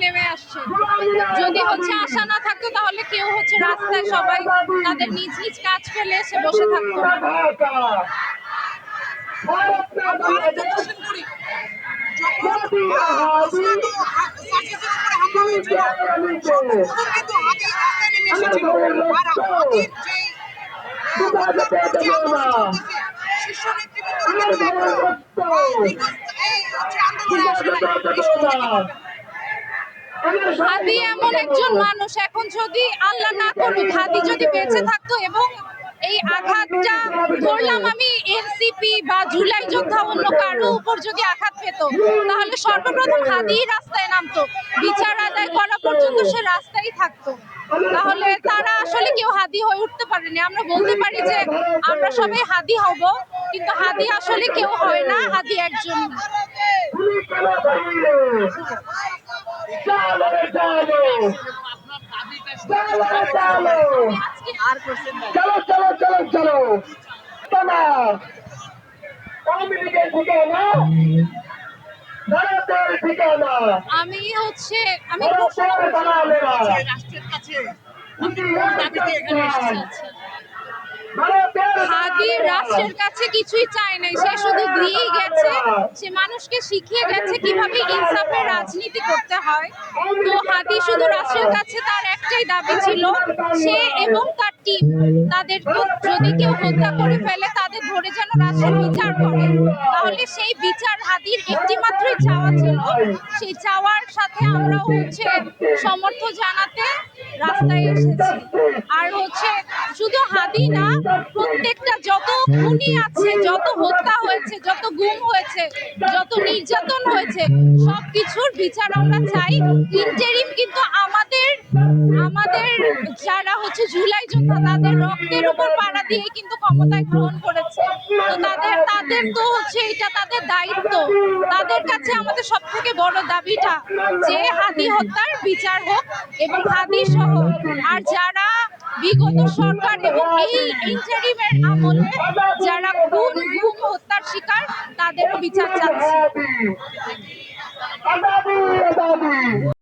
নেমে আসছে। যদি আশা না থাকতো তাহলে কেউ রাস্তায় সবাই তাদের নিজ নিজ কাজ ফেলে এসে বসে থাকতো। হাদি এমন একজন মানুষ, এখন যদি আল্লাহ না করুক হাদি যদি বেঁচে থাকতো এবং এই আঘাতটা ধরলাম আমি এনসিপি বা জুলাই যোদ্ধা অন্য কারো উপর যদি আঘাত পেত, তাহলে সর্বপ্রথম হাদি রাস্তায় নামতো, বিচার আদায় করা পর্যন্ত সে রাস্তায় থাকতো। তাহলে তারা আসলে কেউ হাদি হয়ে উঠতে পারেনি। আমরা বলতে পারি যে আমরা সবাই হাদি হব, কিন্তু হাদি আসলে কেউ হয় না, হাদি একজন। আমি হাদি রাষ্ট্রের কাছে কিছুই চায় নাই, সে শুধু দিয়েই গেছে, সে মানুষকে শিখিয়ে গেছে কিভাবে ইনসাফের রাজনীতি করতে হয়। তো হাদি শুধু রাষ্ট্রের কাছে তার একটাই দাবি ছিল, সে এবং তার টিম তাদের যদি কেউ হত্যা করে ফেলে তাদের ধরে যেন রাষ্ট্র বিচার করে। তাহলে সেই বিচার হাদির একটি মাত্রই চাওয়া ছিল। সেই চাওয়ার সাথে আমরা সমর্থ জানাতে রাস্তায় এসেছি। আর শুধু হাদি না, প্রত্যেকটা যত খুনি আছে, যত হত্যা হয়েছে, যত গুম হয়েছে, যত নির্যাতন হয়েছে, সবকিছুর বিচার আমরা চাই। ইন্টারিম কিন্তু আমাদের যারা জুলাই যোদ্ধা তাদের রক্তের উপর পাড়া দিয়ে কিন্তু ক্ষমতায় গ্রহণ করেছে। তো তাদের তো এটা তাদের দায়িত্ব। তাদের কাছে আমাদের সব থেকে বড় দাবিটা যে হাদি হত্যার বিচার হোক, এবং হাদি সহ আর যারা বিগত সরকার এবং এই ইন্টারিমের আমলে যারা গুম হত্যার শিকার, তাদেরও বিচার চাচ্ছি।